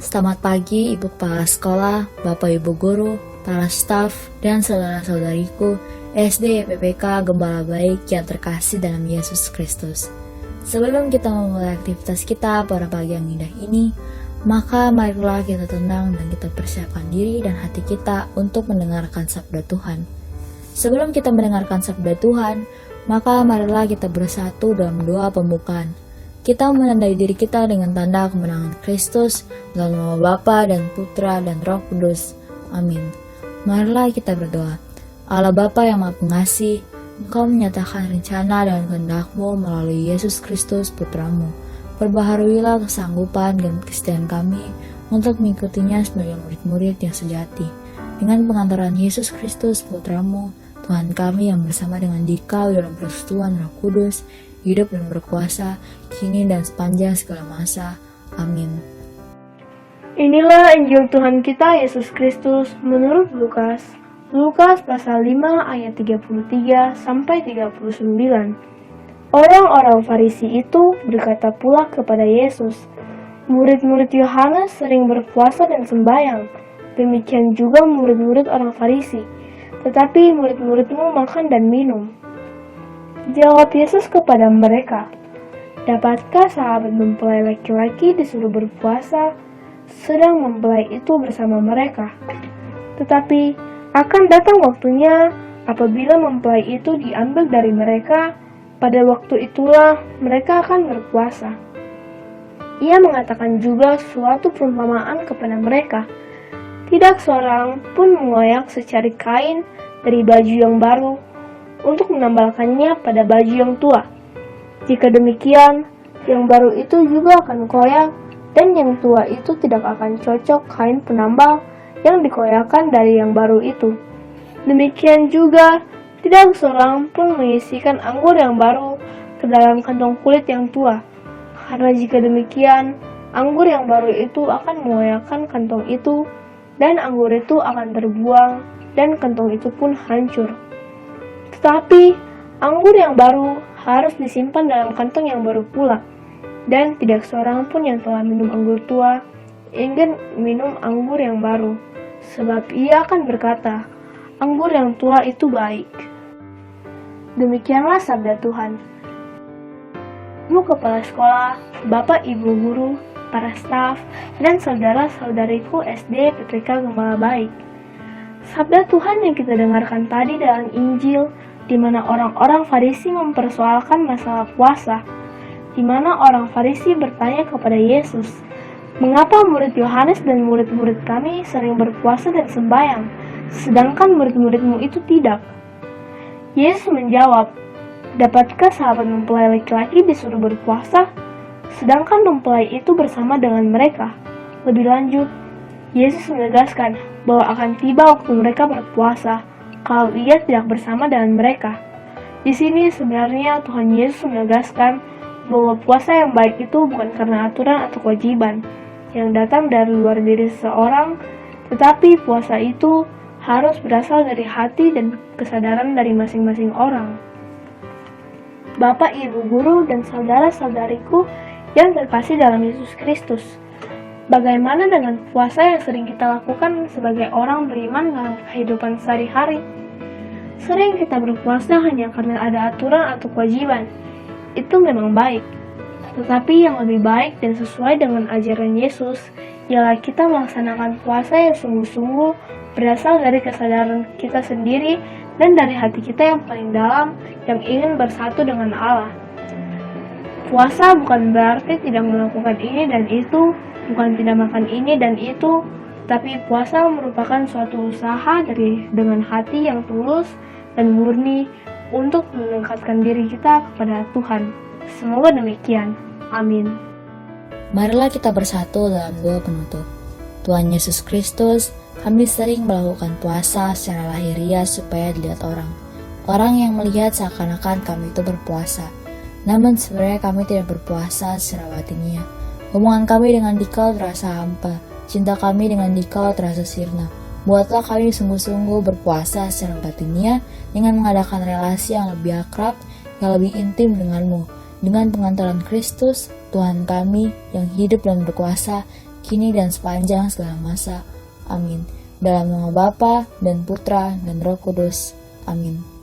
Selamat pagi Ibu Kepala Sekolah, Bapak Ibu Guru, para staf, dan saudara-saudariku SD PPK Gembala Baik yang terkasih dalam Yesus Kristus. Sebelum kita memulai aktivitas kita pada pagi yang indah ini, maka marilah kita tenang dan kita persiapkan diri dan hati kita untuk mendengarkan sabda Tuhan. Sebelum kita mendengarkan sabda Tuhan, maka marilah kita bersatu dalam doa pembukaan. Kita menandai diri kita dengan tanda kemenangan Kristus dalam nama Bapa dan Putra dan Roh Kudus. Amin. Marilah kita berdoa. Allah Bapa yang Maha Pengasih, Engkau menyatakan rencana dan kehendak-Mu melalui Yesus Kristus Putra-Mu. Perbaharuilah kesanggupan dan kesetiaan kami untuk mengikutinya sebagai murid-murid yang sejati. Dengan pengantaran Yesus Kristus Putra-Mu, Tuhan kami yang bersama dengan Dikau dalam persekutuan Roh Kudus, hidup dan berkuasa, kini dan sepanjang segala masa. Amin. Inilah Injil Tuhan kita Yesus Kristus menurut Lukas. Lukas pasal 5 ayat 33 sampai 39. Orang-orang Farisi itu berkata pula kepada Yesus, "Murid-murid Yohanes sering berpuasa dan sembahyang, demikian juga murid-murid orang Farisi, tetapi murid-muridmu makan dan minum." Jawab Yesus kepada mereka, "Dapatkah sahabat mempelai laki-laki disuruh berpuasa, sedang mempelai itu bersama mereka? Tetapi akan datang waktunya apabila mempelai itu diambil dari mereka, pada waktu itulah mereka akan berpuasa." Ia mengatakan juga suatu perumpamaan kepada mereka. Tidak seorang pun mengoyak secari kain dari baju yang baru untuk menambalkannya pada baju yang tua. Jika demikian, yang baru itu juga akan koyak, dan yang tua itu tidak akan cocok kain penambal yang dikoyakkan dari yang baru itu. Demikian juga, tidak seorang pun mengisikan anggur yang baru ke dalam kantong kulit yang tua, karena jika demikian, anggur yang baru itu akan mengoyakkan kantong itu, dan anggur itu akan terbuang, dan kantong itu pun hancur. Tetapi anggur yang baru harus disimpan dalam kantong yang baru pula, dan tidak seorang pun yang telah minum anggur tua ingin minum anggur yang baru, sebab ia akan berkata, anggur yang tua itu baik. Demikianlah sabda Tuhan. Ibu Kepala Sekolah, Bapak Ibu Guru, para staf, dan saudara-saudariku SD PPK Gembala Baik. Sabda Tuhan yang kita dengarkan tadi dalam Injil, di mana orang-orang Farisi mempersoalkan masalah puasa, di mana orang Farisi bertanya kepada Yesus, "Mengapa murid Yohanes dan murid-murid kami sering berpuasa dan sembahyang, sedangkan murid-muridmu itu tidak?" Yesus menjawab, "Dapatkah sahabat mempelai laki-laki disuruh berpuasa, sedangkan mempelai itu bersama dengan mereka?" Lebih lanjut, Yesus menegaskan bahwa akan tiba waktu mereka berpuasa kalau ia tidak bersama dengan mereka. Di sini sebenarnya Tuhan Yesus menegaskan bahwa puasa yang baik itu bukan karena aturan atau kewajiban yang datang dari luar diri seseorang, tetapi puasa itu harus berasal dari hati dan kesadaran dari masing-masing orang. Bapak, Ibu Guru, dan saudara-saudariku yang terkasih dalam Yesus Kristus, bagaimana dengan puasa yang sering kita lakukan sebagai orang beriman dalam kehidupan sehari-hari? Sering kita berpuasa hanya karena ada aturan atau kewajiban. Itu memang baik. Tetapi yang lebih baik dan sesuai dengan ajaran Yesus ialah kita melaksanakan puasa yang sungguh-sungguh berasal dari kesadaran kita sendiri dan dari hati kita yang paling dalam yang ingin bersatu dengan Allah. Puasa bukan berarti tidak melakukan ini dan itu, bukan tidak makan ini dan itu, tapi puasa merupakan suatu usaha dengan hati yang tulus dan murni untuk mendekatkan diri kita kepada Tuhan. Semoga demikian. Amin. Marilah kita bersatu dalam doa penutup. Tuhan Yesus Kristus, kami sering melakukan puasa secara lahiriah supaya dilihat orang. Orang yang melihat seakan-akan kami itu berpuasa. Namun sebenarnya kami tidak berpuasa secara batiniah. Hubungan kami dengan Dikau terasa hampa. Cinta kami dengan Dikau terasa sirna. Buatlah kami sungguh-sungguh berpuasa secara batiniah dengan mengadakan relasi yang lebih akrab, yang lebih intim denganmu. Dengan pengantaran Kristus, Tuhan kami yang hidup dan berkuasa, kini dan sepanjang segala masa. Amin. Dalam nama Bapa dan Putra dan Roh Kudus. Amin.